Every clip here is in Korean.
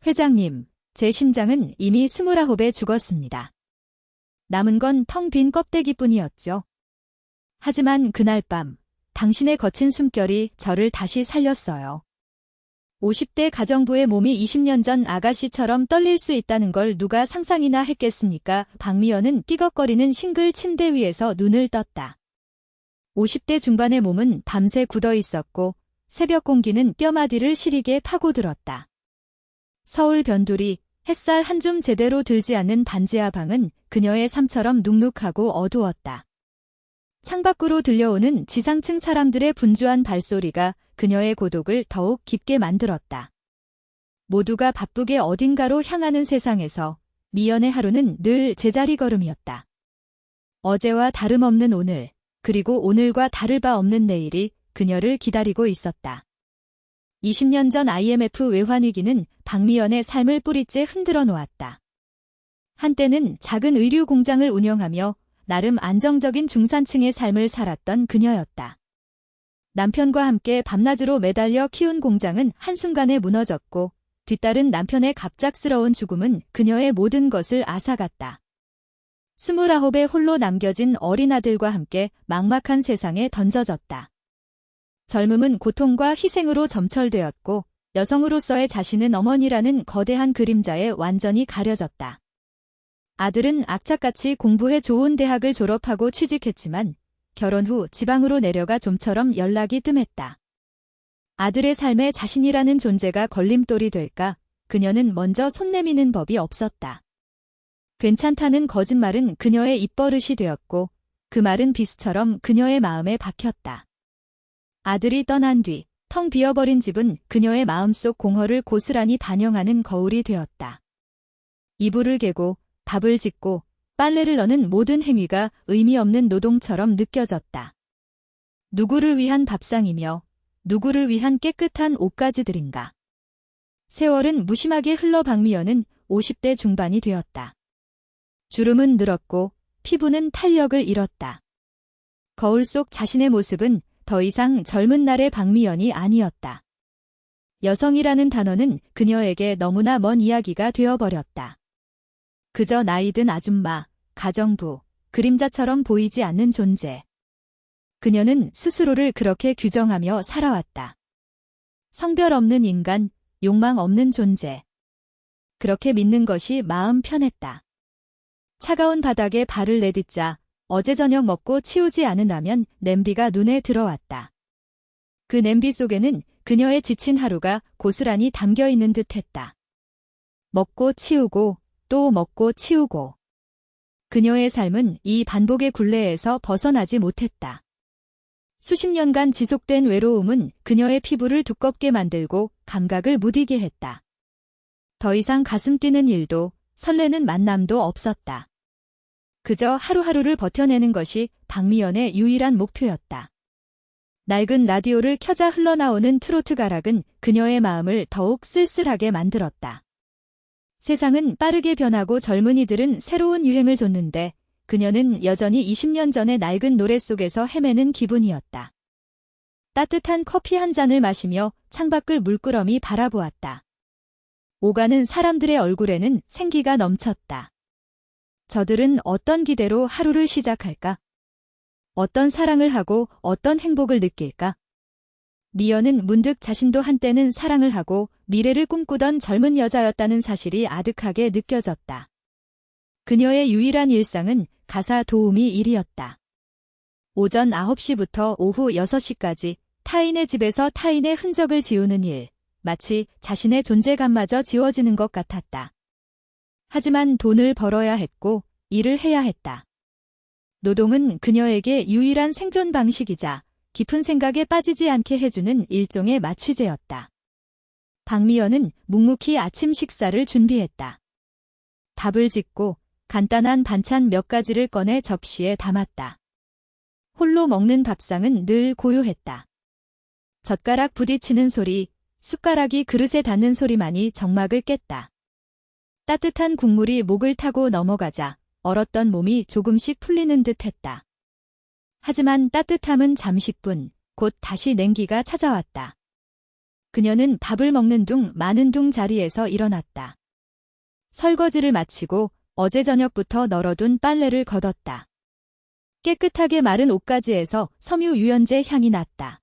회장님, 제 심장은 이미 29에 죽었습니다. 남은 건 텅 빈 껍데기뿐이었죠. 하지만 그날 밤, 당신의 거친 숨결이 저를 다시 살렸어요. 50대 가정부의 몸이 20년 전 아가씨처럼 떨릴 수 있다는 걸 누가 상상이나 했겠습니까? 박미연은 삐걱거리는 싱글 침대 위에서 눈을 떴다. 50대 중반의 몸은 밤새 굳어 있었고 새벽 공기는 뼈마디를 시리게 파고들었다. 서울 변두리, 햇살 한 줌 제대로 들지 않는 반지하 방은 그녀의 삶처럼 눅눅하고 어두웠다. 창밖으로 들려오는 지상층 사람들의 분주한 발소리가 그녀의 고독을 더욱 깊게 만들었다. 모두가 바쁘게 어딘가로 향하는 세상에서 미연의 하루는 늘 제자리 걸음이었다. 어제와 다름없는 오늘, 그리고 오늘과 다를 바 없는 내일이 그녀를 기다리고 있었다. 20년 전 IMF 외환위기는 박미연의 삶을 뿌리째 흔들어 놓았다. 한때는 작은 의류 공장을 운영하며 나름 안정적인 중산층의 삶을 살았던 그녀였다. 남편과 함께 밤낮으로 매달려 키운 공장은 한순간에 무너졌고 뒤따른 남편의 갑작스러운 죽음은 그녀의 모든 것을 앗아갔다. 29에 홀로 남겨진 어린 아들과 함께 막막한 세상에 던져졌다. 젊음은 고통과 희생으로 점철되었고 여성으로서의 자신은 어머니라는 거대한 그림자에 완전히 가려졌다. 아들은 악착같이 공부해 좋은 대학을 졸업하고 취직했지만 결혼 후 지방으로 내려가 좀처럼 연락이 뜸했다. 아들의 삶에 자신이라는 존재가 걸림돌이 될까 그녀는 먼저 손 내미는 법이 없었다. 괜찮다는 거짓말은 그녀의 입버릇이 되었고 그 말은 비수처럼 그녀의 마음에 박혔다. 아들이 떠난 뒤 텅 비어버린 집은 그녀의 마음속 공허를 고스란히 반영하는 거울이 되었다. 이불을 개고 밥을 짓고 빨래를 넣는 모든 행위가 의미 없는 노동처럼 느껴졌다. 누구를 위한 밥상이며 누구를 위한 깨끗한 옷가지들인가. 세월은 무심하게 흘러 박미연은 50대 중반이 되었다. 주름은 늘었고 피부는 탄력을 잃었다. 거울 속 자신의 모습은 더 이상 젊은 날의 박미연이 아니었다. 여성이라는 단어는 그녀에게 너무나 먼 이야기가 되어버렸다. 그저 나이든 아줌마, 가정부, 그림자처럼 보이지 않는 존재. 그녀는 스스로를 그렇게 규정하며 살아왔다. 성별 없는 인간, 욕망 없는 존재. 그렇게 믿는 것이 마음 편했다. 차가운 바닥에 발을 내딛자 어제 저녁 먹고 치우지 않은 라면 냄비가 눈에 들어왔다. 그 냄비 속에는 그녀의 지친 하루가 고스란히 담겨 있는 듯했다. 먹고 치우고 또 먹고 치우고. 그녀의 삶은 이 반복의 굴레에서 벗어나지 못했다. 수십 년간 지속된 외로움은 그녀의 피부를 두껍게 만들고 감각을 무디게 했다. 더 이상 가슴 뛰는 일도 설레는 만남도 없었다. 그저 하루하루를 버텨내는 것이 박미연의 유일한 목표였다. 낡은 라디오를 켜자 흘러나오는 트로트 가락은 그녀의 마음을 더욱 쓸쓸하게 만들었다. 세상은 빠르게 변하고 젊은이들은 새로운 유행을 줬는데 그녀는 여전히 20년 전의 낡은 노래 속에서 헤매는 기분이었다. 따뜻한 커피 한 잔을 마시며 창밖을 물끄러미 바라보았다. 오가는 사람들의 얼굴에는 생기가 넘쳤다. 저들은 어떤 기대로 하루를 시작할까? 어떤 사랑을 하고 어떤 행복을 느낄까? 미연은 문득 자신도 한때는 사랑을 하고 미래를 꿈꾸던 젊은 여자였다는 사실이 아득하게 느껴졌다. 그녀의 유일한 일상은 가사 도우미 일이었다. 오전 9시부터 오후 6시까지 타인의 집에서 타인의 흔적을 지우는 일, 마치 자신의 존재감마저 지워지는 것 같았다. 하지만 돈을 벌어야 했고 일을 해야 했다. 노동은 그녀에게 유일한 생존 방식이자 깊은 생각에 빠지지 않게 해주는 일종의 마취제였다. 박미연은 묵묵히 아침 식사를 준비했다. 밥을 짓고 간단한 반찬 몇 가지를 꺼내 접시에 담았다. 홀로 먹는 밥상은 늘 고요했다. 젓가락 부딪히는 소리, 숟가락이 그릇에 닿는 소리만이 정막을 깼다. 따뜻한 국물이 목을 타고 넘어가자 얼었던 몸이 조금씩 풀리는 듯했다. 하지만 따뜻함은 잠시뿐, 곧 다시 냉기가 찾아왔다. 그녀는 밥을 먹는 둥 마는 둥 자리에서 일어났다. 설거지를 마치고 어제 저녁부터 널어둔 빨래를 걷었다. 깨끗하게 마른 옷가지에서 섬유 유연제 향이 났다.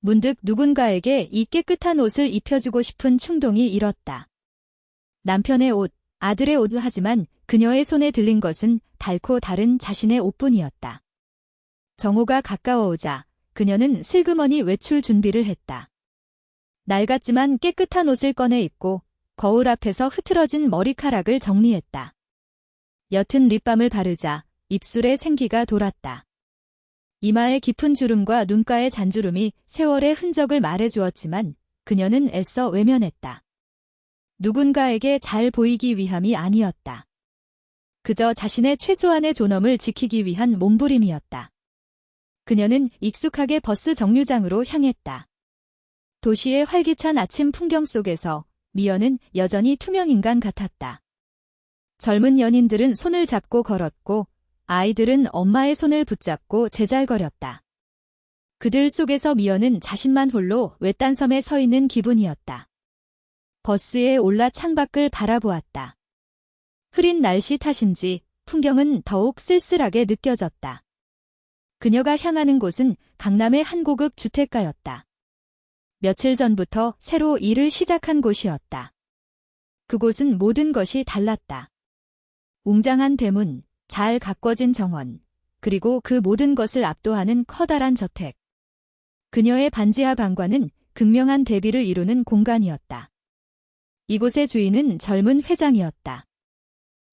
문득 누군가에게 이 깨끗한 옷을 입혀주고 싶은 충동이 일었다. 남편의 옷, 아들의 옷 하지만 그녀의 손에 들린 것은 달고 다른 자신의 옷뿐이었다. 정오가 가까워오자 그녀는 슬그머니 외출 준비를 했다. 낡았지만 깨끗한 옷을 꺼내 입고 거울 앞에서 흐트러진 머리카락을 정리했다. 옅은 립밤을 바르자 입술에 생기가 돌았다. 이마의 깊은 주름과 눈가의 잔주름이 세월의 흔적을 말해주었지만 그녀는 애써 외면했다. 누군가에게 잘 보이기 위함이 아니었다. 그저 자신의 최소한의 존엄을 지키기 위한 몸부림이었다. 그녀는 익숙하게 버스 정류장으로 향했다. 도시의 활기찬 아침 풍경 속에서 미연은 여전히 투명인간 같았다. 젊은 연인들은 손을 잡고 걸었고 아이들은 엄마의 손을 붙잡고 제잘거렸다. 그들 속에서 미연은 자신만 홀로 외딴 섬에 서 있는 기분이었다. 버스에 올라 창밖을 바라보았다. 흐린 날씨 탓인지 풍경은 더욱 쓸쓸하게 느껴졌다. 그녀가 향하는 곳은 강남의 한 고급 주택가였다. 며칠 전부터 새로 일을 시작한 곳이었다. 그곳은 모든 것이 달랐다. 웅장한 대문, 잘 가꿔진 정원, 그리고 그 모든 것을 압도하는 커다란 저택. 그녀의 반지하 방과는 극명한 대비를 이루는 공간이었다. 이곳의 주인은 젊은 회장이었다.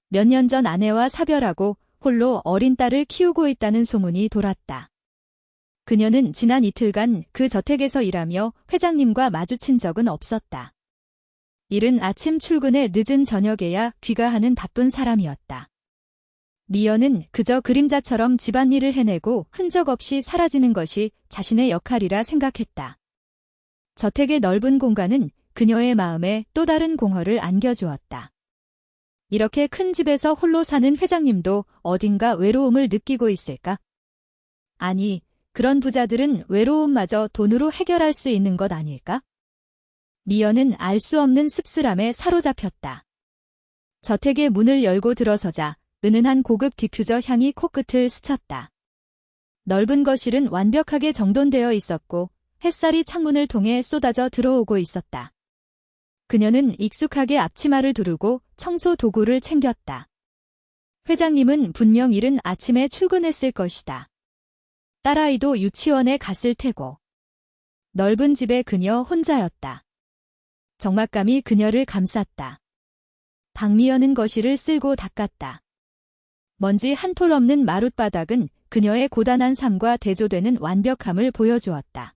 몇 년 전 아내와 사별하고 홀로 어린 딸을 키우고 있다는 소문이 돌았다. 그녀는 지난 이틀간 그 저택에서 일하며 회장님과 마주친 적은 없었다. 이른 아침 출근에 늦은 저녁에야 귀가하는 바쁜 사람이었다. 미연은 그저 그림자처럼 집안일을 해내고 흔적 없이 사라지는 것이 자신의 역할이라 생각했다. 저택의 넓은 공간은 그녀의 마음에 또 다른 공허를 안겨주었다. 이렇게 큰 집에서 홀로 사는 회장님도 어딘가 외로움을 느끼고 있을까? 아니, 그런 부자들은 외로움마저 돈으로 해결할 수 있는 것 아닐까? 미연은 알 수 없는 씁쓸함에 사로잡혔다. 저택의 문을 열고 들어서자 은은한 고급 디퓨저 향이 코끝을 스쳤다. 넓은 거실은 완벽하게 정돈되어 있었고 햇살이 창문을 통해 쏟아져 들어오고 있었다. 그녀는 익숙하게 앞치마를 두르고 청소 도구를 챙겼다. 회장님은 분명 이른 아침에 출근했을 것이다. 딸아이도 유치원에 갔을 테고. 넓은 집에 그녀 혼자였다. 적막감이 그녀를 감쌌다. 박미연은 거실을 쓸고 닦았다. 먼지 한 톨 없는 마룻바닥은 그녀의 고단한 삶과 대조되는 완벽함을 보여주었다.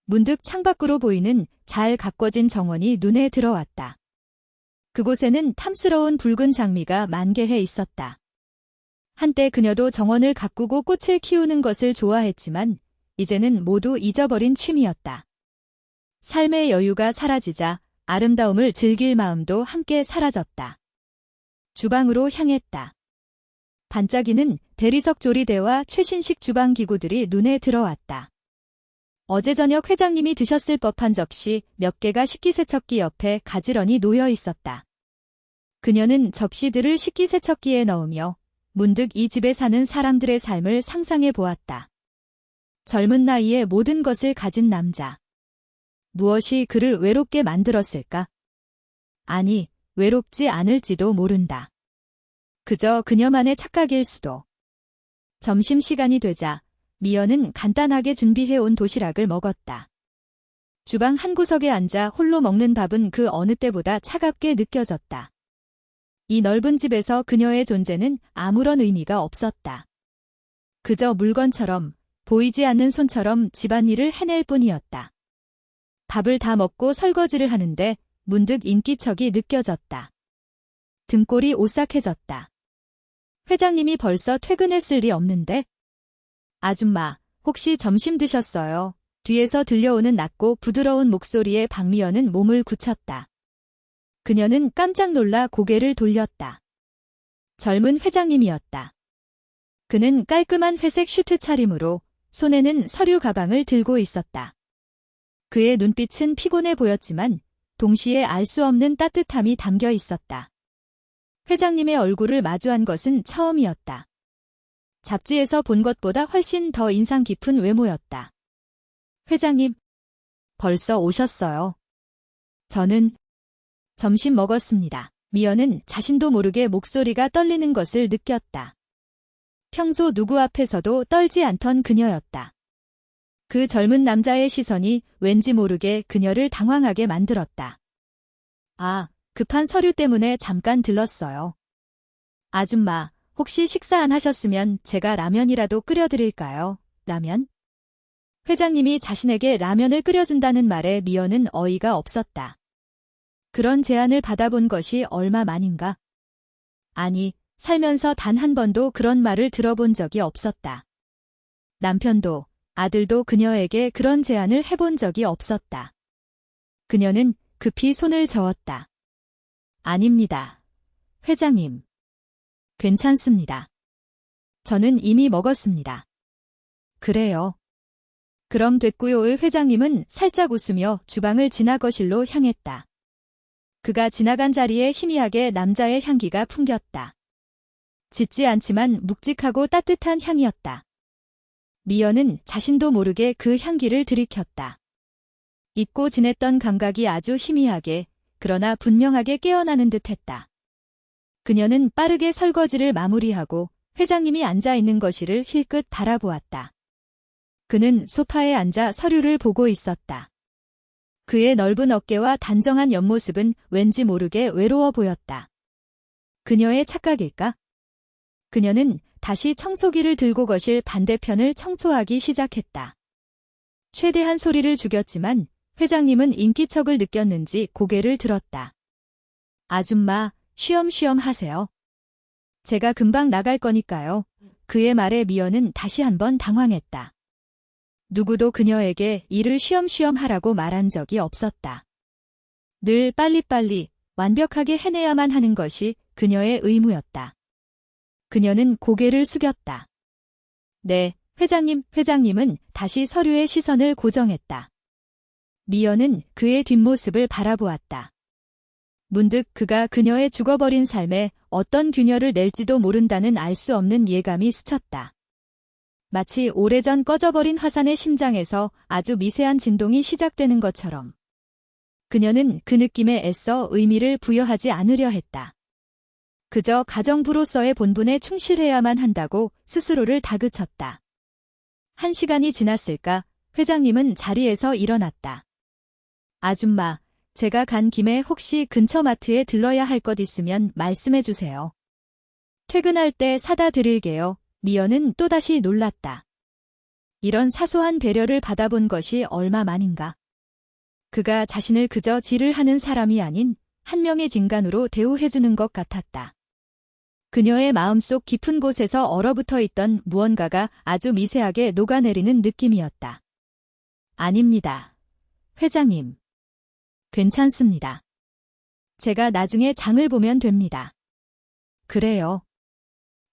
문득 창밖으로 보이는 잘 가꿔진 정원이 눈에 들어왔다. 그곳에는 탐스러운 붉은 장미가 만개해 있었다. 한때 그녀도 정원을 가꾸고 꽃을 키우는 것을 좋아했지만 이제는 모두 잊어버린 취미였다. 삶의 여유가 사라지자 아름다움을 즐길 마음도 함께 사라졌다. 주방으로 향했다. 반짝이는 대리석 조리대와 최신식 주방 기구들이 눈에 들어왔다. 어제 저녁 회장님이 드셨을 법한 접시 몇 개가 식기세척기 옆에 가지런히 놓여 있었다. 그녀는 접시들을 식기세척기에 넣으며 문득 이 집에 사는 사람들의 삶을 상상해 보았다. 젊은 나이에 모든 것을 가진 남자. 무엇이 그를 외롭게 만들었을까? 아니, 외롭지 않을지도 모른다. 그저 그녀만의 착각일 수도. 점심시간이 되자 미연은 간단하게 준비해온 도시락을 먹었다. 주방 한 구석에 앉아 홀로 먹는 밥은 그 어느 때보다 차갑게 느껴졌다. 이 넓은 집에서 그녀의 존재는 아무런 의미가 없었다. 그저 물건처럼, 보이지 않는 손처럼 집안일을 해낼 뿐이었다. 밥을 다 먹고 설거지를 하는데 문득 인기척이 느껴졌다. 등골이 오싹해졌다. 회장님이 벌써 퇴근했을 리 없는데? 아줌마, 혹시 점심 드셨어요? 뒤에서 들려오는 낮고 부드러운 목소리에 박미연은 몸을 굳혔다. 그녀는 깜짝 놀라 고개를 돌렸다. 젊은 회장님이었다. 그는 깔끔한 회색 슈트 차림으로 손에는 서류 가방을 들고 있었다. 그의 눈빛은 피곤해 보였지만 동시에 알 수 없는 따뜻함이 담겨 있었다. 회장님의 얼굴을 마주한 것은 처음이었다. 잡지에서 본 것보다 훨씬 더 인상 깊은 외모였다. 회장님, 벌써 오셨어요. 저는 점심 먹었습니다. 미연은 자신도 모르게 목소리가 떨리는 것을 느꼈다. 평소 누구 앞에서도 떨지 않던 그녀였다. 그 젊은 남자의 시선이 왠지 모르게 그녀를 당황하게 만들었다. 아, 급한 서류 때문에 잠깐 들렀어요. 아줌마, 혹시 식사 안 하셨으면 제가 라면이라도 끓여드릴까요? 라면? 회장님이 자신에게 라면을 끓여준다는 말에 미연은 어이가 없었다. 그런 제안을 받아본 것이 얼마 만인가? 아니, 살면서 단 한 번도 그런 말을 들어본 적이 없었다. 남편도, 아들도 그녀에게 그런 제안을 해본 적이 없었다. 그녀는 급히 손을 저었다. 아닙니다. 회장님. 괜찮습니다. 저는 이미 먹었습니다. 그래요. 그럼 됐고요의 회장님은 살짝 웃으며 주방을 지나 거실로 향했다. 그가 지나간 자리에 희미하게 남자의 향기가 풍겼다. 짙지 않지만 묵직하고 따뜻한 향이었다. 미연은 자신도 모르게 그 향기를 들이켰다. 잊고 지냈던 감각이 아주 희미하게, 그러나 분명하게 깨어나는 듯했다. 그녀는 빠르게 설거지를 마무리하고 회장님이 앉아있는 거실을 힐끗 바라보았다. 그는 소파에 앉아 서류를 보고 있었다. 그의 넓은 어깨와 단정한 옆모습은 왠지 모르게 외로워 보였다. 그녀의 착각일까? 그녀는 다시 청소기를 들고 거실 반대편을 청소하기 시작했다. 최대한 소리를 죽였지만 회장님은 인기척을 느꼈는지 고개를 들었다. 아줌마, 쉬엄쉬엄 하세요. 제가 금방 나갈 거니까요. 그의 말에 미연은 다시 한번 당황했다. 누구도 그녀에게 일을 쉬엄쉬엄 하라고 말한 적이 없었다. 늘 빨리빨리 완벽하게 해내야만 하는 것이 그녀의 의무였다. 그녀는 고개를 숙였다. 네, 회장님은 다시 서류에 시선을 고정했다. 미연은 그의 뒷모습을 바라보았다. 문득 그가 그녀의 죽어버린 삶에 어떤 균열을 낼지도 모른다는 알 수 없는 예감이 스쳤다. 마치 오래전 꺼져버린 화산의 심장에서 아주 미세한 진동이 시작되는 것처럼. 그녀는 그 느낌에 애써 의미를 부여하지 않으려 했다. 그저 가정부로서의 본분에 충실해야만 한다고 스스로를 다그쳤다. 1시간이 지났을까 회장님은 자리에서 일어났다. 아줌마, 제가 간 김에 혹시 근처 마트에 들러야 할 것 있으면 말씀해 주세요. 퇴근할 때 사다 드릴게요. 미연은 또다시 놀랐다. 이런 사소한 배려를 받아본 것이 얼마 만인가. 그가 자신을 그저 질을 하는 사람이 아닌 한 명의 진간으로 대우해주는 것 같았다. 그녀의 마음속 깊은 곳에서 얼어붙어 있던 무언가가 아주 미세하게 녹아내리는 느낌이었다. 아닙니다. 회장님. 괜찮습니다. 제가 나중에 장을 보면 됩니다. 그래요.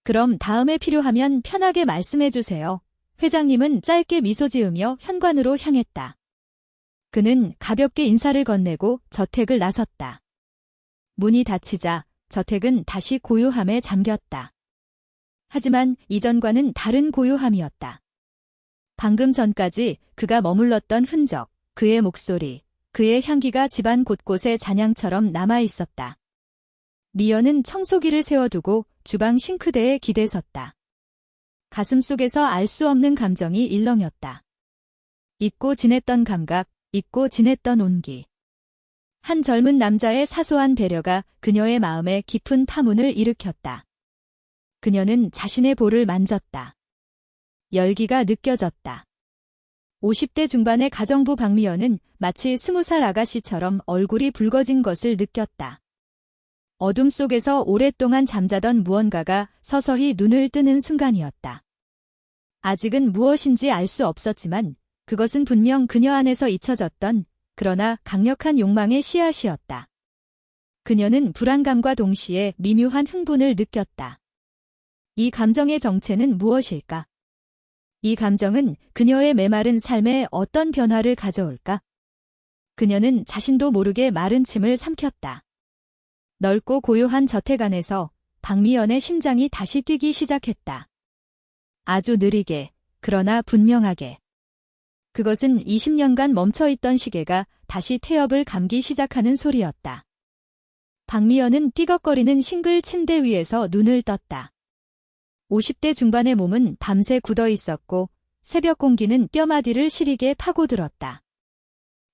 그럼 다음에 필요하면 편하게 말씀해 주세요. 회장님은 짧게 미소 지으며 현관으로 향했다. 그는 가볍게 인사를 건네고 저택을 나섰다. 문이 닫히자 저택은 다시 고요함에 잠겼다. 하지만 이전과는 다른 고요함이었다. 방금 전까지 그가 머물렀던 흔적, 그의 목소리, 그의 향기가 집안 곳곳에 잔향처럼 남아있었다. 미연은 청소기를 세워두고 주방 싱크대에 기대섰다. 가슴속에서 알 수 없는 감정이 일렁였다. 잊고 지냈던 감각, 잊고 지냈던 온기. 한 젊은 남자의 사소한 배려가 그녀의 마음에 깊은 파문을 일으켰다. 그녀는 자신의 볼을 만졌다. 열기가 느껴졌다. 50대 중반의 가정부 박미연은 마치 20살 아가씨처럼 얼굴이 붉어진 것을 느꼈다. 어둠 속에서 오랫동안 잠자던 무언가가 서서히 눈을 뜨는 순간이었다. 아직은 무엇인지 알 수 없었지만 그것은 분명 그녀 안에서 잊혀졌던 그러나 강력한 욕망의 씨앗이었다. 그녀는 불안감과 동시에 미묘한 흥분을 느꼈다. 이 감정의 정체는 무엇일까? 이 감정은 그녀의 메마른 삶에 어떤 변화를 가져올까? 그녀는 자신도 모르게 마른 침을 삼켰다. 넓고 고요한 저택 안에서 박미연의 심장이 다시 뛰기 시작했다. 아주 느리게, 그러나 분명하게. 그것은 20년간 멈춰있던 시계가 다시 태엽을 감기 시작하는 소리였다. 박미연은 삐걱거리는 싱글 침대 위에서 눈을 떴다. 50대 중반의 몸은 밤새 굳어 있었고 새벽 공기는 뼈마디를 시리게 파고들었다.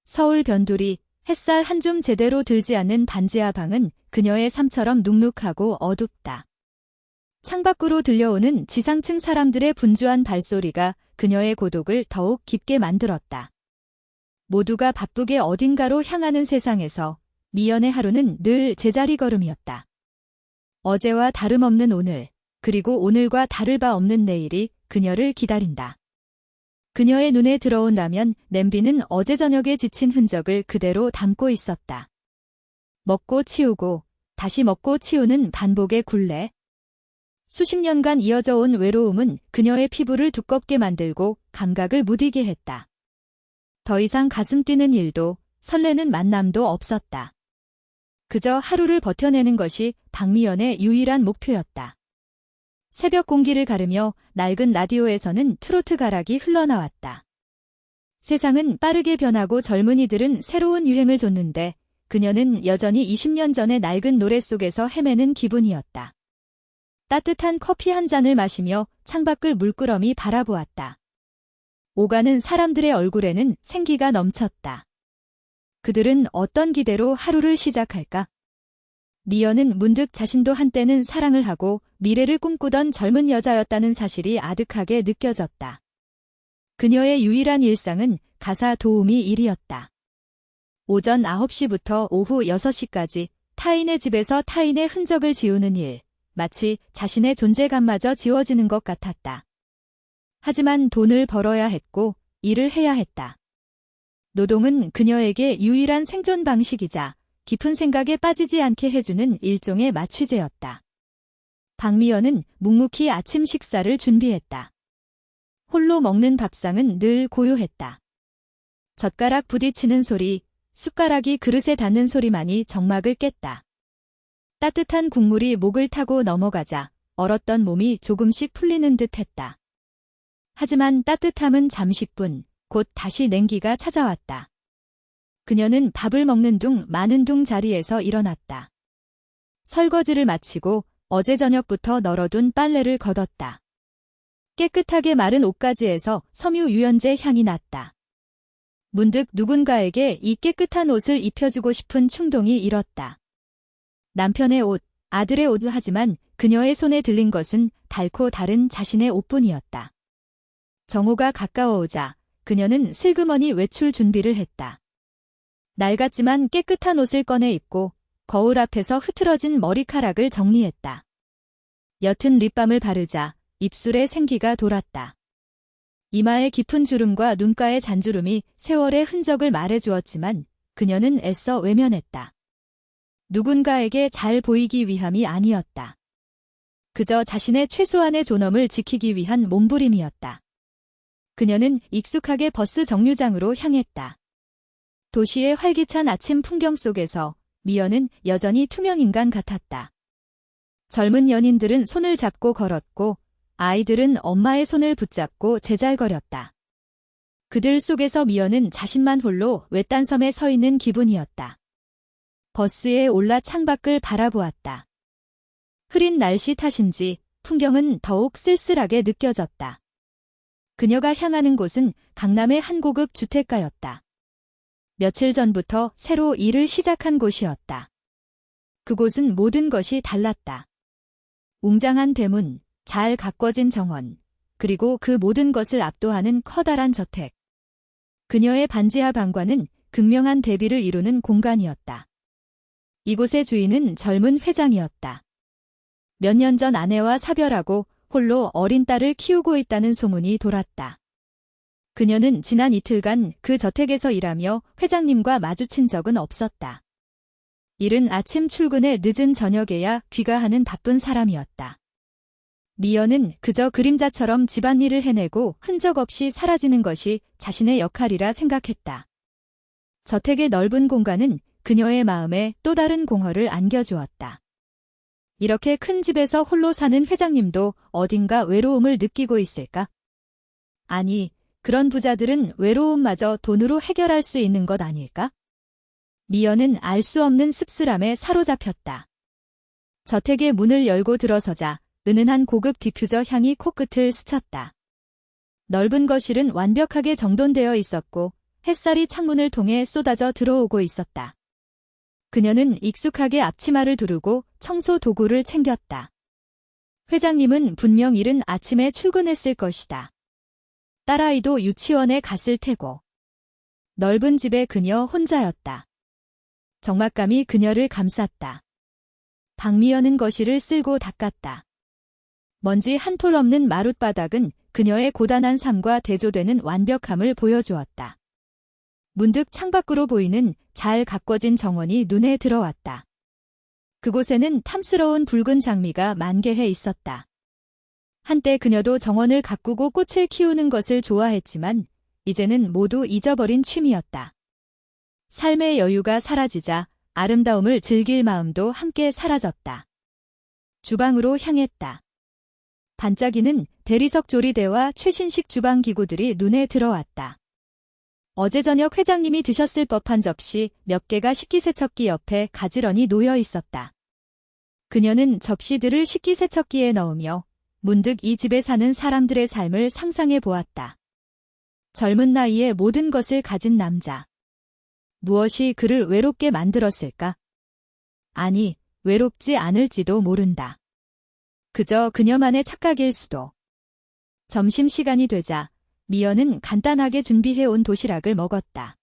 서울 변두리, 햇살 한 줌 제대로 들지 않는 반지하 방은 그녀의 삶처럼 눅눅하고 어둡다. 창밖으로 들려오는 지상층 사람들의 분주한 발소리가 그녀의 고독을 더욱 깊게 만들었다. 모두가 바쁘게 어딘가로 향하는 세상에서 미연의 하루는 늘 제자리 걸음이었다. 어제와 다름없는 오늘, 그리고 오늘과 다를 바 없는 내일이 그녀를 기다린다. 그녀의 눈에 들어온 라면 냄비는 어제 저녁에 지친 흔적을 그대로 담고 있었다. 먹고 치우고 다시 먹고 치우는 반복의 굴레. 수십 년간 이어져 온 외로움은 그녀의 피부를 두껍게 만들고 감각을 무디게 했다. 더 이상 가슴 뛰는 일도 설레는 만남도 없었다. 그저 하루를 버텨내는 것이 박미연의 유일한 목표였다. 새벽 공기를 가르며 낡은 라디오에서는 트로트 가락이 흘러나왔다. 세상은 빠르게 변하고 젊은이들은 새로운 유행을 줬는데 그녀는 여전히 20년 전의 낡은 노래 속에서 헤매는 기분이었다. 따뜻한 커피 한 잔을 마시며 창밖을 물끄러미 바라보았다. 오가는 사람들의 얼굴에는 생기가 넘쳤다. 그들은 어떤 기대로 하루를 시작할까? 미연은 문득 자신도 한때는 사랑을 하고 미래를 꿈꾸던 젊은 여자였다는 사실이 아득하게 느껴졌다. 그녀의 유일한 일상은 가사 도우미 일이었다. 오전 9시부터 오후 6시까지 타인의 집에서 타인의 흔적을 지우는 일, 마치 자신의 존재감마저 지워지는 것 같았다. 하지만 돈을 벌어야 했고 일을 해야 했다. 노동은 그녀에게 유일한 생존 방식이자 깊은 생각에 빠지지 않게 해주는 일종의 마취제였다. 박미연은 묵묵히 아침 식사를 준비했다. 홀로 먹는 밥상은 늘 고요했다. 젓가락 부딪히는 소리, 숟가락이 그릇에 닿는 소리만이 정막을 깼다. 따뜻한 국물이 목을 타고 넘어가자 얼었던 몸이 조금씩 풀리는 듯 했다. 하지만 따뜻함은 잠시뿐, 곧 다시 냉기가 찾아왔다. 그녀는 밥을 먹는 둥 마는 둥 자리에서 일어났다. 설거지를 마치고 어제 저녁부터 널어둔 빨래를 걷었다. 깨끗하게 마른 옷가지에서 섬유 유연제 향이 났다. 문득 누군가에게 이 깨끗한 옷을 입혀주고 싶은 충동이 일었다. 남편의 옷, 아들의 옷 하지만 그녀의 손에 들린 것은 달고 다른 자신의 옷뿐이었다. 정오가 가까워오자 그녀는 슬그머니 외출 준비를 했다. 낡았지만 깨끗한 옷을 꺼내 입고 거울 앞에서 흐트러진 머리카락을 정리했다. 옅은 립밤을 바르자 입술에 생기가 돌았다. 이마의 깊은 주름과 눈가의 잔주름이 세월의 흔적을 말해주었지만 그녀는 애써 외면했다. 누군가에게 잘 보이기 위함이 아니었다. 그저 자신의 최소한의 존엄을 지키기 위한 몸부림이었다. 그녀는 익숙하게 버스 정류장으로 향했다. 도시의 활기찬 아침 풍경 속에서 미연은 여전히 투명인간 같았다. 젊은 연인들은 손을 잡고 걸었고 아이들은 엄마의 손을 붙잡고 제잘거렸다. 그들 속에서 미연은 자신만 홀로 외딴 섬에 서 있는 기분이었다. 버스에 올라 창밖을 바라보았다. 흐린 날씨 탓인지 풍경은 더욱 쓸쓸하게 느껴졌다. 그녀가 향하는 곳은 강남의 한 고급 주택가였다. 며칠 전부터 새로 일을 시작한 곳이었다. 그곳은 모든 것이 달랐다. 웅장한 대문, 잘 가꿔진 정원, 그리고 그 모든 것을 압도하는 커다란 저택. 그녀의 반지하 방과는 극명한 대비를 이루는 공간이었다. 이곳의 주인은 젊은 회장이었다. 몇 년 전 아내와 사별하고 홀로 어린 딸을 키우고 있다는 소문이 돌았다. 그녀는 지난 이틀간 그 저택에서 일하며 회장님과 마주친 적은 없었다. 이른 아침 출근에 늦은 저녁에야 귀가하는 바쁜 사람이었다. 미연은 그저 그림자처럼 집안일을 해내고 흔적 없이 사라지는 것이 자신의 역할이라 생각했다. 저택의 넓은 공간은 그녀의 마음에 또 다른 공허를 안겨주었다. 이렇게 큰 집에서 홀로 사는 회장님도 어딘가 외로움을 느끼고 있을까? 아니, 그런 부자들은 외로움마저 돈으로 해결할 수 있는 것 아닐까? 미연은 알 수 없는 씁쓸함에 사로잡혔다. 저택의 문을 열고 들어서자 은은한 고급 디퓨저 향이 코끝을 스쳤다. 넓은 거실은 완벽하게 정돈되어 있었고 햇살이 창문을 통해 쏟아져 들어오고 있었다. 그녀는 익숙하게 앞치마를 두르고 청소 도구를 챙겼다. 회장님은 분명 이른 아침에 출근했을 것이다. 딸아이도 유치원에 갔을 테고. 넓은 집에 그녀 혼자였다. 적막감이 그녀를 감쌌다. 박미연은 거실을 쓸고 닦았다. 먼지 한 톨 없는 마룻바닥은 그녀의 고단한 삶과 대조되는 완벽함을 보여주었다. 문득 창밖으로 보이는 잘 가꿔진 정원이 눈에 들어왔다. 그곳에는 탐스러운 붉은 장미가 만개해 있었다. 한때 그녀도 정원을 가꾸고 꽃을 키우는 것을 좋아했지만 이제는 모두 잊어버린 취미였다. 삶의 여유가 사라지자 아름다움을 즐길 마음도 함께 사라졌다. 주방으로 향했다. 반짝이는 대리석 조리대와 최신식 주방 기구들이 눈에 들어왔다. 어제 저녁 회장님이 드셨을 법한 접시 몇 개가 식기세척기 옆에 가지런히 놓여 있었다. 그녀는 접시들을 식기세척기에 넣으며 문득 이 집에 사는 사람들의 삶을 상상해 보았다. 젊은 나이에 모든 것을 가진 남자. 무엇이 그를 외롭게 만들었을까? 아니, 외롭지 않을지도 모른다. 그저 그녀만의 착각일 수도. 점심시간이 되자 미연은 간단하게 준비해온 도시락을 먹었다.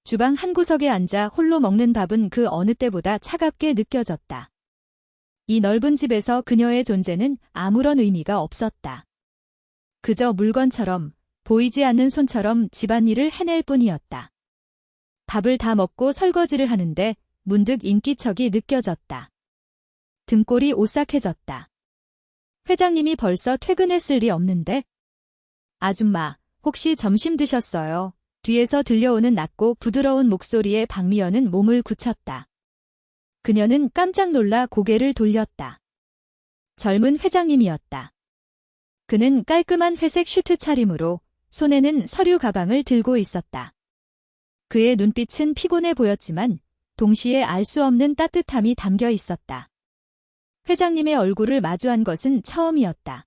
주방 한 구석에 앉아 홀로 먹는 밥은 그 어느 때보다 차갑게 느껴졌다. 이 넓은 집에서 그녀의 존재는 아무런 의미가 없었다. 그저 물건처럼, 보이지 않는 손처럼 집안일을 해낼 뿐이었다. 밥을 다 먹고 설거지를 하는데 문득 인기척이 느껴졌다. 등골이 오싹해졌다. 회장님이 벌써 퇴근했을 리 없는데? 아줌마, 혹시 점심 드셨어요? 뒤에서 들려오는 낮고 부드러운 목소리에 박미연은 몸을 굳혔다. 그녀는 깜짝 놀라 고개를 돌렸다. 젊은 회장님이었다. 그는 깔끔한 회색 슈트 차림으로 손에는 서류 가방을 들고 있었다. 그의 눈빛은 피곤해 보였지만 동시에 알 수 없는 따뜻함이 담겨 있었다. 회장님의 얼굴을 마주한 것은 처음이었다.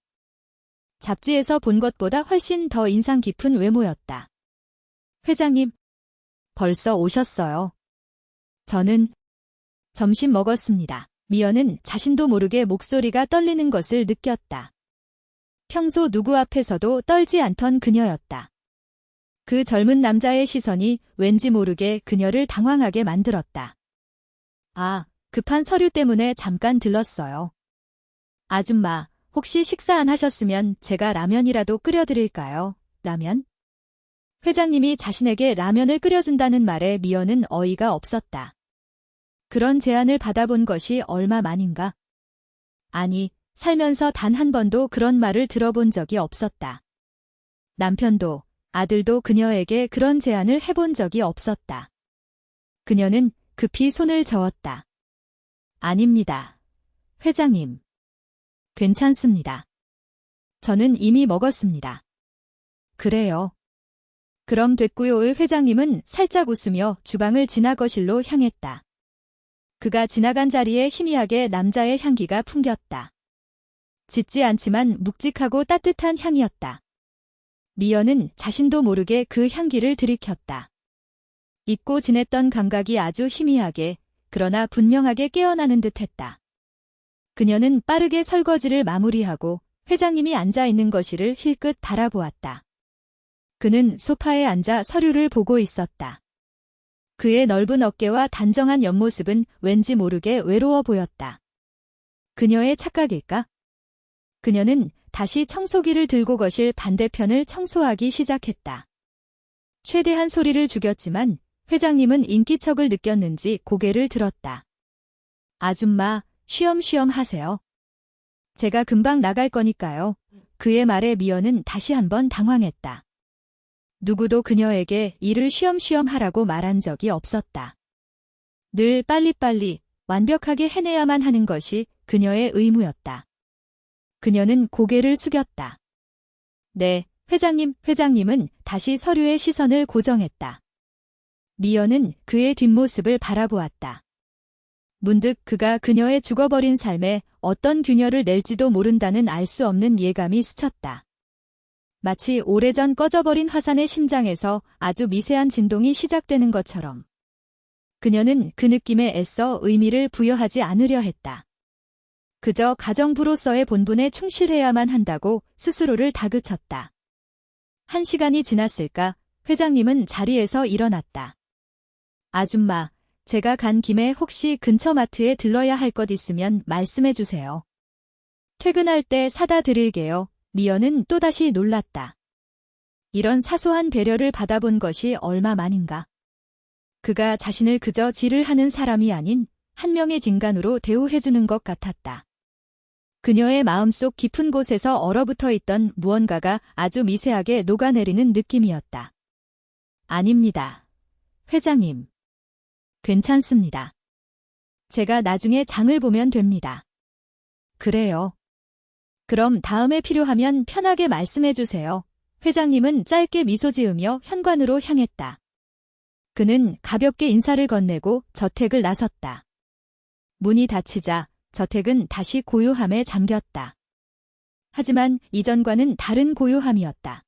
잡지에서 본 것보다 훨씬 더 인상 깊은 외모였다. 회장님, 벌써 오셨어요. 저는 점심 먹었습니다. 미연은 자신도 모르게 목소리가 떨리는 것을 느꼈다. 평소 누구 앞에서도 떨지 않던 그녀였다. 그 젊은 남자의 시선이 왠지 모르게 그녀를 당황하게 만들었다. 아, 급한 서류 때문에 잠깐 들렀어요. 아줌마, 혹시 식사 안 하셨으면 제가 라면이라도 끓여드릴까요? 라면? 회장님이 자신에게 라면을 끓여준다는 말에 미연은 어이가 없었다. 그런 제안을 받아본 것이 얼마 만인가? 아니, 살면서 단 한 번도 그런 말을 들어본 적이 없었다. 남편도, 아들도 그녀에게 그런 제안을 해본 적이 없었다. 그녀는 급히 손을 저었다. 아닙니다. 회장님. 괜찮습니다. 저는 이미 먹었습니다. 그래요. 그럼 됐고요의 회장님은 살짝 웃으며 주방을 지나 거실로 향했다. 그가 지나간 자리에 희미하게 남자의 향기가 풍겼다. 짙지 않지만 묵직하고 따뜻한 향이었다. 미연은 자신도 모르게 그 향기를 들이켰다. 잊고 지냈던 감각이 아주 희미하게 그러나 분명하게 깨어나는 듯했다. 그녀는 빠르게 설거지를 마무리하고 회장님이 앉아있는 거실을 힐끗 바라보았다. 그는 소파에 앉아 서류를 보고 있었다. 그의 넓은 어깨와 단정한 옆모습은 왠지 모르게 외로워 보였다. 그녀의 착각일까? 그녀는 다시 청소기를 들고 거실 반대편을 청소하기 시작했다. 최대한 소리를 죽였지만 회장님은 인기척을 느꼈는지 고개를 들었다. 아줌마, 쉬엄쉬엄 하세요. 제가 금방 나갈 거니까요. 그의 말에 미연은 다시 한번 당황했다. 누구도 그녀에게 일을 쉬엄쉬엄 하라고 말한 적이 없었다. 늘 빨리빨리 완벽하게 해내야만 하는 것이 그녀의 의무였다. 그녀는 고개를 숙였다. 네, 회장님은 다시 서류의 시선을 고정했다. 미연은 그의 뒷모습을 바라보았다. 문득 그가 그녀의 죽어버린 삶에 어떤 균열을 낼지도 모른다는 알 수 없는 예감이 스쳤다. 마치 오래전 꺼져버린 화산의 심장에서 아주 미세한 진동이 시작되는 것처럼. 그녀는 그 느낌에 애써 의미를 부여하지 않으려 했다. 그저 가정부로서의 본분에 충실해야만 한다고 스스로를 다그쳤다. 1시간이 지났을까 회장님은 자리에서 일어났다. 아줌마, 제가 간 김에 혹시 근처 마트에 들러야 할 것 있으면 말씀해 주세요. 퇴근할 때 사다 드릴게요. 미연은 또다시 놀랐다. 이런 사소한 배려를 받아본 것이 얼마만인가. 그가 자신을 그저 질을 하는 사람이 아닌 한 명의 진간으로 대우해주는 것 같았다. 그녀의 마음속 깊은 곳에서 얼어붙어 있던 무언가가 아주 미세하게 녹아내리는 느낌이었다. 아닙니다. 회장님. 괜찮습니다. 제가 나중에 장을 보면 됩니다. 그래요. 그럼 다음에 필요하면 편하게 말씀해 주세요. 회장님은 짧게 미소 지으며 현관으로 향했다. 그는 가볍게 인사를 건네고 저택을 나섰다. 문이 닫히자 저택은 다시 고요함에 잠겼다. 하지만 이전과는 다른 고요함이었다.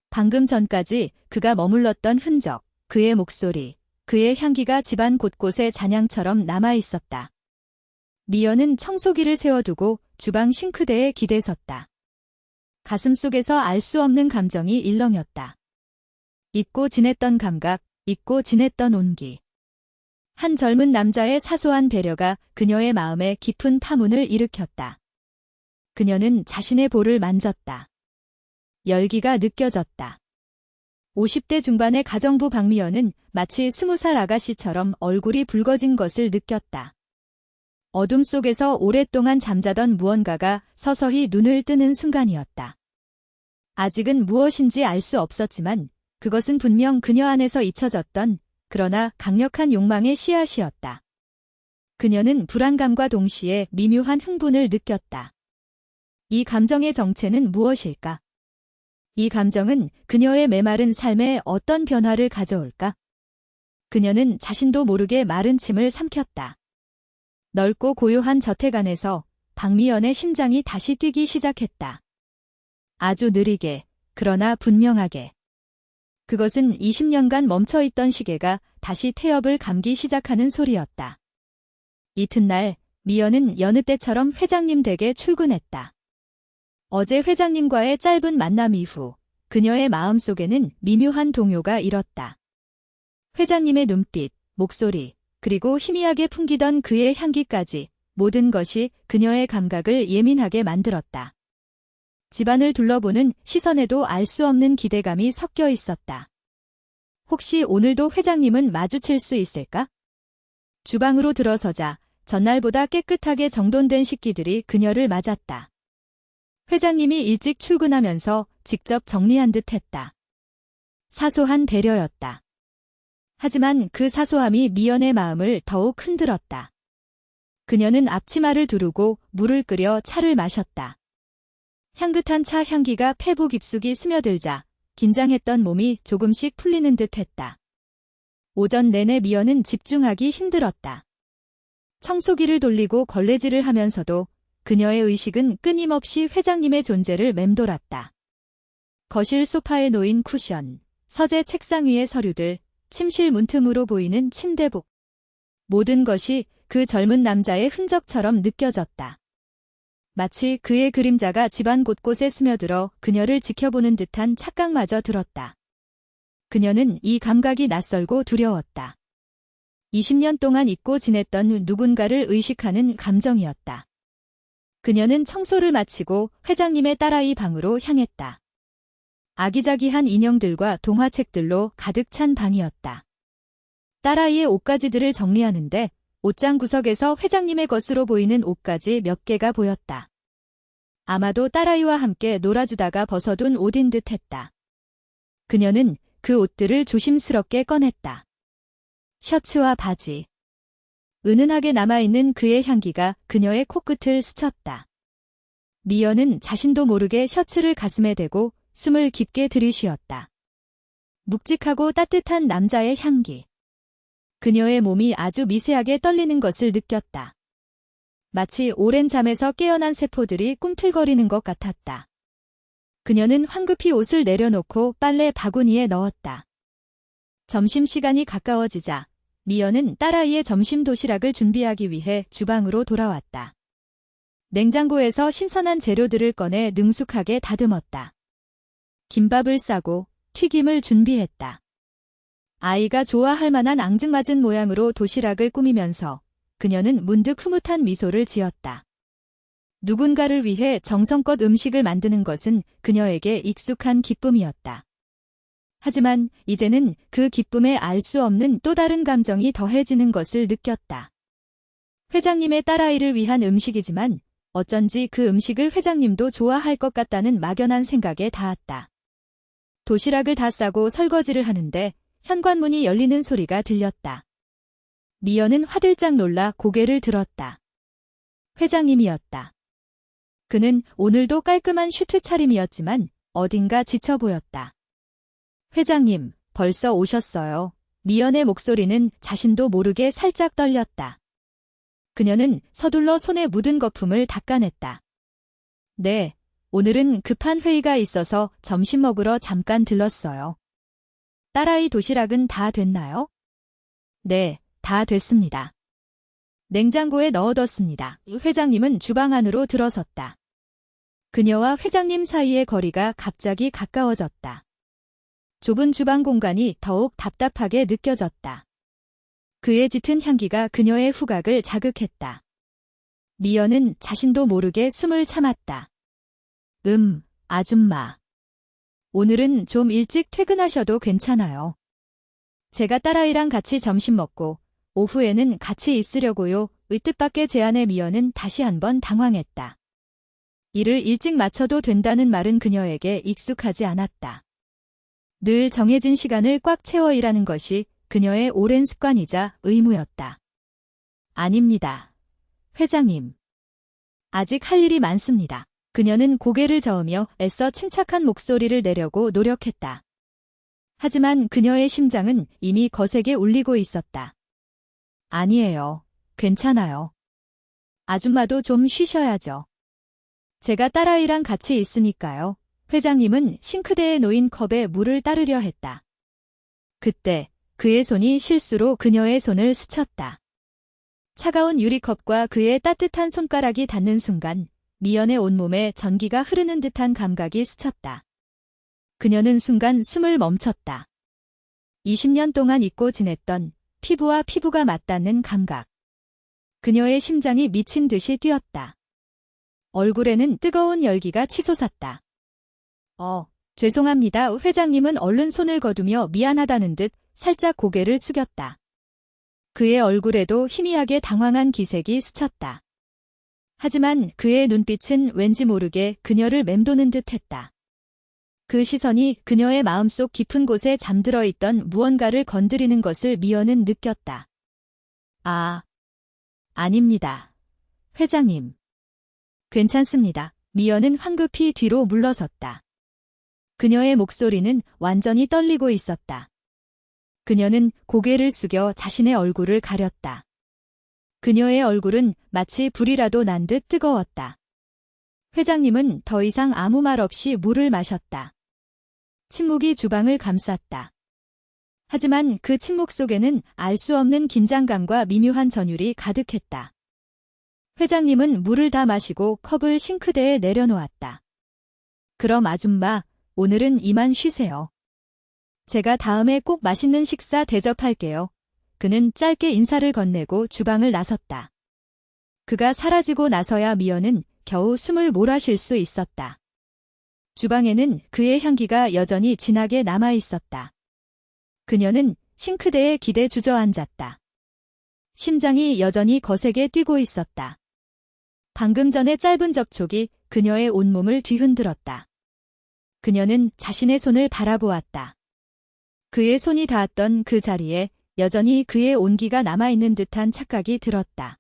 방금 전까지 그가 머물렀던 흔적, 그의 목소리, 그의 향기가 집안 곳곳에 잔향처럼 남아있었다. 미연은 청소기를 세워두고 주방 싱크대에 기대섰다. 가슴속에서 알 수 없는 감정이 일렁였다. 잊고 지냈던 감각, 잊고 지냈던 온기. 한 젊은 남자의 사소한 배려가 그녀의 마음에 깊은 파문을 일으켰다. 그녀는 자신의 볼을 만졌다. 열기가 느껴졌다. 50대 중반의 가정부 박미연은 마치 20살 아가씨처럼 얼굴이 붉어진 것을 느꼈다. 어둠 속에서 오랫동안 잠자던 무언가가 서서히 눈을 뜨는 순간이었다. 아직은 무엇인지 알 수 없었지만 그것은 분명 그녀 안에서 잊혀졌던 그러나 강력한 욕망의 씨앗이었다. 그녀는 불안감과 동시에 미묘한 흥분을 느꼈다. 이 감정의 정체는 무엇일까? 이 감정은 그녀의 메마른 삶에 어떤 변화를 가져올까? 그녀는 자신도 모르게 마른 침을 삼켰다. 넓고 고요한 저택 안에서 박미연의 심장이 다시 뛰기 시작했다. 아주 느리게, 그러나 분명하게. 그것은 20년간 멈춰있던 시계가 다시 태엽을 감기 시작하는 소리였다. 이튿날 미연은 여느 때처럼 회장님 댁에 출근했다. 어제 회장님과의 짧은 만남 이후 그녀의 마음속에는 미묘한 동요가 일었다. 회장님의 눈빛, 목소리, 그리고 희미하게 풍기던 그의 향기까지 모든 것이 그녀의 감각을 예민하게 만들었다. 집안을 둘러보는 시선에도 알 수 없는 기대감이 섞여 있었다. 혹시 오늘도 회장님은 마주칠 수 있을까? 주방으로 들어서자 전날보다 깨끗하게 정돈된 식기들이 그녀를 맞았다. 회장님이 일찍 출근하면서 직접 정리한 듯 했다. 사소한 배려였다. 하지만 그 사소함이 미연의 마음을 더욱 흔들었다. 그녀는 앞치마를 두르고 물을 끓여 차를 마셨다. 향긋한 차 향기가 폐부 깊숙이 스며들자 긴장했던 몸이 조금씩 풀리는 듯 했다. 오전 내내 미연은 집중하기 힘들었다. 청소기를 돌리고 걸레질을 하면서도 그녀의 의식은 끊임없이 회장님의 존재를 맴돌았다. 거실 소파에 놓인 쿠션, 서재 책상 위의 서류들, 침실 문틈으로 보이는 침대복. 모든 것이 그 젊은 남자의 흔적처럼 느껴졌다. 마치 그의 그림자가 집안 곳곳에 스며들어 그녀를 지켜보는 듯한 착각마저 들었다. 그녀는 이 감각이 낯설고 두려웠다. 20년 동안 잊고 지냈던 누군가를 의식하는 감정이었다. 그녀는 청소를 마치고 회장님의 딸아이 방으로 향했다. 아기자기한 인형들과 동화책들로 가득 찬 방이었다. 딸아이의 옷가지들을 정리하는데 옷장 구석에서 회장님의 것으로 보이는 옷가지 몇 개가 보였다. 아마도 딸아이와 함께 놀아주다가 벗어둔 옷인 듯 했다. 그녀는 그 옷들을 조심스럽게 꺼냈다. 셔츠와 바지. 은은하게 남아있는 그의 향기가 그녀의 코끝을 스쳤다. 미연은 자신도 모르게 셔츠를 가슴에 대고 숨을 깊게 들이쉬었다. 묵직하고 따뜻한 남자의 향기. 그녀의 몸이 아주 미세하게 떨리는 것을 느꼈다. 마치 오랜 잠에서 깨어난 세포들이 꿈틀거리는 것 같았다. 그녀는 황급히 옷을 내려놓고 빨래 바구니에 넣었다. 점심시간이 가까워지자 미연은 딸아이의 점심 도시락을 준비하기 위해 주방으로 돌아왔다. 냉장고에서 신선한 재료들을 꺼내 능숙하게 다듬었다. 김밥을 싸고 튀김을 준비했다. 아이가 좋아할 만한 앙증맞은 모양으로 도시락을 꾸미면서 그녀는 문득 흐뭇한 미소를 지었다. 누군가를 위해 정성껏 음식을 만드는 것은 그녀에게 익숙한 기쁨이었다. 하지만 이제는 그 기쁨에 알 수 없는 또 다른 감정이 더해지는 것을 느꼈다. 회장님의 딸아이를 위한 음식이지만 어쩐지 그 음식을 회장님도 좋아할 것 같다는 막연한 생각에 닿았다. 도시락을 다 싸고 설거지를 하는데 현관문이 열리는 소리가 들렸다. 미연은 화들짝 놀라 고개를 들었다. 회장님이었다. 그는 오늘도 깔끔한 슈트 차림이었지만 어딘가 지쳐 보였다. 회장님, 벌써 오셨어요. 미연의 목소리는 자신도 모르게 살짝 떨렸다. 그녀는 서둘러 손에 묻은 거품을 닦아냈다. 네, 오늘은 급한 회의가 있어서 점심 먹으러 잠깐 들렀어요. 딸아이 도시락은 다 됐나요? 네, 다 됐습니다. 냉장고에 넣어뒀습니다. 회장님은 주방 안으로 들어섰다. 그녀와 회장님 사이의 거리가 갑자기 가까워졌다. 좁은 주방 공간이 더욱 답답하게 느껴졌다. 그의 짙은 향기가 그녀의 후각을 자극했다. 미연은 자신도 모르게 숨을 참았다. 아줌마. 오늘은 좀 일찍 퇴근하셔도 괜찮아요. 제가 딸아이랑 같이 점심 먹고 오후에는 같이 있으려고요. 의 뜻밖의 제안에 미연은 다시 한번 당황했다. 일을 일찍 마쳐도 된다는 말은 그녀에게 익숙하지 않았다. 늘 정해진 시간을 꽉 채워 일하는 것이 그녀의 오랜 습관이자 의무였다. 아닙니다. 회장님. 아직 할 일이 많습니다. 그녀는 고개를 저으며 애써 침착한 목소리를 내려고 노력했다. 하지만 그녀의 심장은 이미 거세게 울리고 있었다. 아니에요. 괜찮아요. 아줌마도 좀 쉬셔야죠. 제가 딸아이랑 같이 있으니까요. 회장님은 싱크대에 놓인 컵에 물을 따르려 했다. 그때 그의 손이 실수로 그녀의 손을 스쳤다. 차가운 유리컵과 그의 따뜻한 손가락이 닿는 순간 미연의 온몸에 전기가 흐르는 듯한 감각이 스쳤다. 그녀는 순간 숨을 멈췄다. 20년 동안 잊고 지냈던 피부와 피부가 맞닿는 감각. 그녀의 심장이 미친 듯이 뛰었다. 얼굴에는 뜨거운 열기가 치솟았다. 죄송합니다. 회장님은 얼른 손을 거두며 미안하다는 듯 살짝 고개를 숙였다. 그의 얼굴에도 희미하게 당황한 기색이 스쳤다. 하지만 그의 눈빛은 왠지 모르게 그녀를 맴도는 듯했다. 그 시선이 그녀의 마음속 깊은 곳에 잠들어 있던 무언가를 건드리는 것을 미연은 느꼈다. 아닙니다. 회장님. 괜찮습니다. 미연은 황급히 뒤로 물러섰다. 그녀의 목소리는 완전히 떨리고 있었다. 그녀는 고개를 숙여 자신의 얼굴을 가렸다. 그녀의 얼굴은 마치 불이라도 난 듯 뜨거웠다. 회장님은 더 이상 아무 말 없이 물을 마셨다. 침묵이 주방을 감쌌다. 하지만 그 침묵 속에는 알 수 없는 긴장감과 미묘한 전율이 가득했다. 회장님은 물을 다 마시고 컵을 싱크대에 내려놓았다. 그럼 아줌마, 오늘은 이만 쉬세요. 제가 다음에 꼭 맛있는 식사 대접할게요. 그는 짧게 인사를 건네고 주방을 나섰다. 그가 사라지고 나서야 미연은 겨우 숨을 몰아쉴 수 있었다. 주방에는 그의 향기가 여전히 진하게 남아 있었다. 그녀는 싱크대에 기대 주저앉았다. 심장이 여전히 거세게 뛰고 있었다. 방금 전의 짧은 접촉이 그녀의 온몸을 뒤흔들었다. 그녀는 자신의 손을 바라보았다. 그의 손이 닿았던 그 자리에 여전히 그의 온기가 남아있는 듯한 착각이 들었다.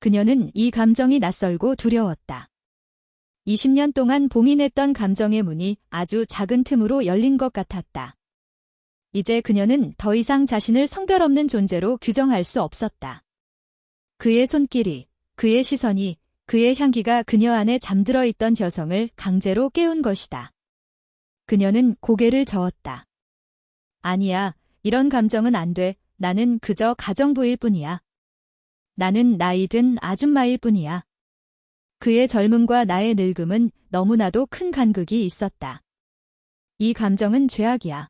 그녀는 이 감정이 낯설고 두려웠다. 20년 동안 봉인했던 감정의 문이 아주 작은 틈으로 열린 것 같았다. 이제 그녀는 더 이상 자신을 성별 없는 존재로 규정할 수 없었다. 그의 손길이, 그의 시선이, 그의 향기가 그녀 안에 잠들어 있던 여성을 강제로 깨운 것이다. 그녀는 고개를 저었다. 아니야, 이런 감정은 안 돼. 나는 그저 가정부일 뿐이야. 나는 나이 든 아줌마일 뿐이야. 그의 젊음과 나의 늙음은 너무나도 큰 간극이 있었다. 이 감정은 죄악이야.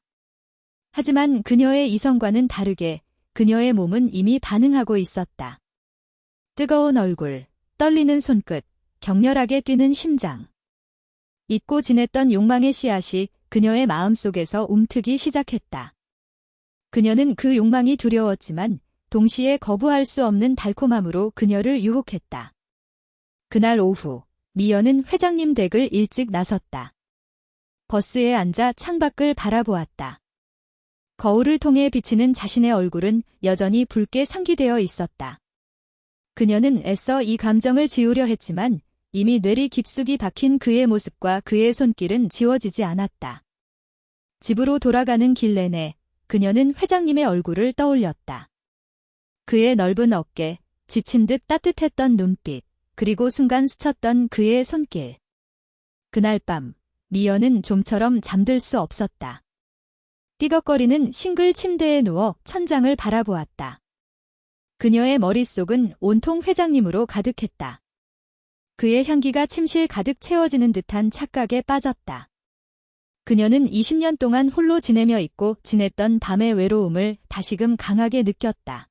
하지만 그녀의 이성과는 다르게 그녀의 몸은 이미 반응하고 있었다. 뜨거운 얼굴, 떨리는 손끝, 격렬하게 뛰는 심장. 잊고 지냈던 욕망의 씨앗이 그녀의 마음속에서 움트기 시작했다. 그녀는 그 욕망이 두려웠지만 동시에 거부할 수 없는 달콤함으로 그녀를 유혹했다. 그날 오후, 미연은 회장님 댁을 일찍 나섰다. 버스에 앉아 창밖을 바라보았다. 거울을 통해 비치는 자신의 얼굴은 여전히 붉게 상기되어 있었다. 그녀는 애써 이 감정을 지우려 했지만 이미 뇌리 깊숙이 박힌 그의 모습과 그의 손길은 지워지지 않았다. 집으로 돌아가는 길 내내 그녀는 회장님의 얼굴을 떠올렸다. 그의 넓은 어깨, 지친 듯 따뜻했던 눈빛, 그리고 순간 스쳤던 그의 손길. 그날 밤, 미연은 좀처럼 잠들 수 없었다. 삐걱거리는 싱글 침대에 누워 천장을 바라보았다. 그녀의 머릿속은 온통 회장님으로 가득했다. 그의 향기가 침실 가득 채워지는 듯한 착각에 빠졌다. 그녀는 20년 동안 홀로 지내며 있고 지냈던 밤의 외로움을 다시금 강하게 느꼈다.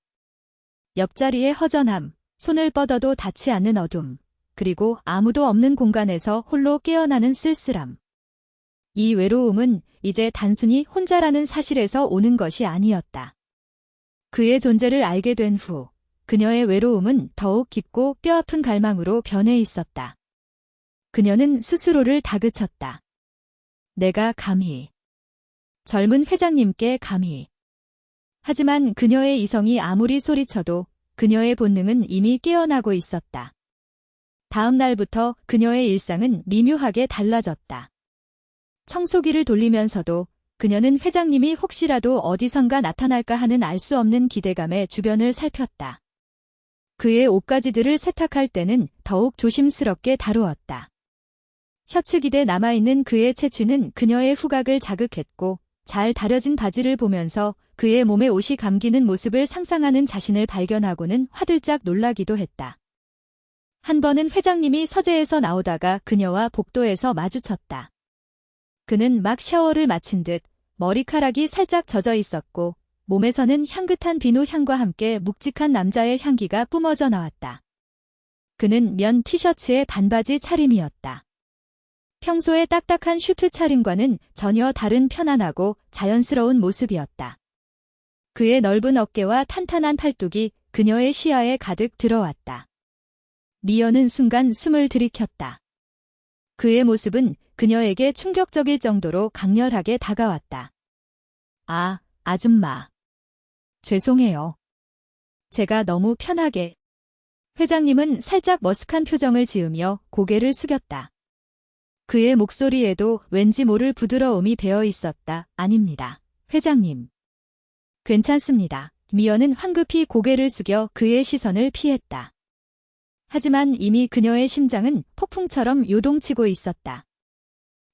옆자리의 허전함, 손을 뻗어도 닿지 않는 어둠, 그리고 아무도 없는 공간에서 홀로 깨어나는 쓸쓸함. 이 외로움은 이제 단순히 혼자라는 사실에서 오는 것이 아니었다. 그의 존재를 알게 된 후, 그녀의 외로움은 더욱 깊고 뼈아픈 갈망으로 변해 있었다. 그녀는 스스로를 다그쳤다. 내가 감히. 젊은 회장님께 감히. 하지만 그녀의 이성이 아무리 소리쳐도 그녀의 본능은 이미 깨어나고 있었다. 다음 날부터 그녀의 일상은 미묘하게 달라졌다. 청소기를 돌리면서도 그녀는 회장님이 혹시라도 어디선가 나타날까 하는 알 수 없는 기대감에 주변을 살폈다. 그의 옷가지들을 세탁할 때는 더욱 조심스럽게 다루었다. 셔츠 기대 남아있는 그의 채취는 그녀의 후각을 자극했고 잘 다려진 바지를 보면서 그의 몸에 옷이 감기는 모습을 상상하는 자신을 발견하고는 화들짝 놀라기도 했다. 한 번은 회장님이 서재에서 나오다가 그녀와 복도에서 마주쳤다. 그는 막 샤워를 마친 듯 머리카락이 살짝 젖어 있었고 몸에서는 향긋한 비누 향과 함께 묵직한 남자의 향기가 뿜어져 나왔다. 그는 면 티셔츠에 반바지 차림이었다. 평소의 딱딱한 슈트 차림과는 전혀 다른 편안하고 자연스러운 모습이었다. 그의 넓은 어깨와 탄탄한 팔뚝이 그녀의 시야에 가득 들어왔다. 미연은 순간 숨을 들이켰다. 그의 모습은 그녀에게 충격적일 정도로 강렬하게 다가왔다. 아, 아줌마. 죄송해요. 제가 너무 편하게. 회장님은 살짝 머쓱한 표정을 지으며 고개를 숙였다. 그의 목소리에도 왠지 모를 부드러움이 배어 있었다. 아닙니다. 회장님. 괜찮습니다. 미연은 황급히 고개를 숙여 그의 시선을 피했다. 하지만 이미 그녀의 심장은 폭풍처럼 요동치고 있었다.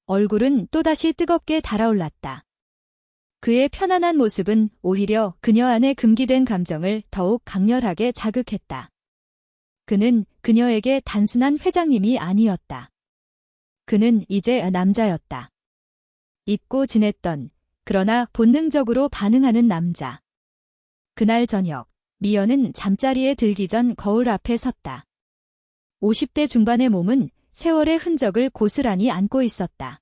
얼굴은 또다시 뜨겁게 달아올랐다. 그의 편안한 모습은 오히려 그녀 안에 금기된 감정을 더욱 강렬하게 자극했다. 그는 그녀에게 단순한 회장님이 아니었다. 그는 이제 남자였다. 잊고 지냈던, 그러나 본능적으로 반응하는 남자. 그날 저녁, 미연은 잠자리에 들기 전 거울 앞에 섰다. 50대 중반의 몸은 세월의 흔적을 고스란히 안고 있었다.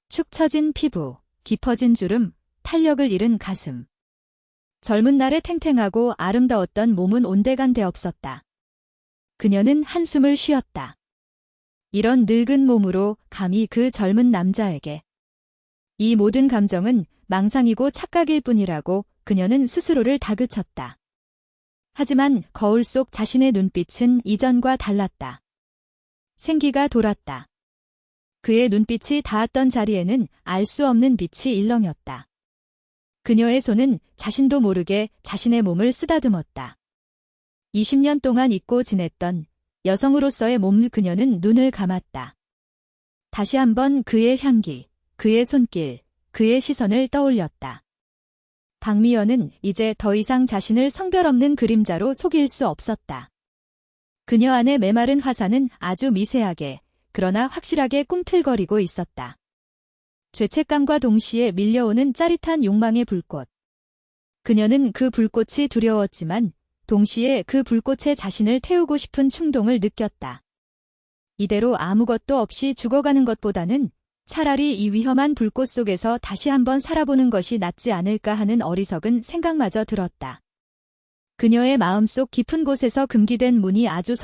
축 처진 피부, 깊어진 주름, 탄력을 잃은 가슴. 젊은 날의 탱탱하고 아름다웠던 몸은 온데간데 없었다. 그녀는 한숨을 쉬었다. 이런 늙은 몸으로 감히 그 젊은 남자에게. 이 모든 감정은 망상이고 착각일 뿐이라고 그녀는 스스로를 다그쳤다. 하지만 거울 속 자신의 눈빛은 이전과 달랐다. 생기가 돌았다. 그의 눈빛이 닿았던 자리에는 알 수 없는 빛이 일렁였다. 그녀의 손은 자신도 모르게 자신의 몸을 쓰다듬었다. 20년 동안 잊고 지냈던 여성으로서의 몸. 그녀는 눈을 감았다. 다시 한번 그의 향기, 그의 손길, 그의 시선을 떠올렸다. 박미연은 이제 더 이상 자신을 성별 없는 그림자로 속일 수 없었다. 그녀 안의 메마른 화살은 아주 미세하게, 그러나 확실하게 꿈틀거리고 있었다. 죄책감과 동시에 밀려오는 짜릿한 욕망의 불꽃. 그녀는 그 불꽃이 두려웠지만 동시에 그 불꽃에 자신을 태우고 싶은 충동을 느꼈다. 이대로 아무것도 없이 죽어가는 것보다는 차라리 이 위험한 불꽃 속에서 다시 한번 살아보는 것이 낫지 않을까 하는 어리석은 생각마저 들었다. 그녀의 마음속 깊은 곳에서 금기된 문이 아주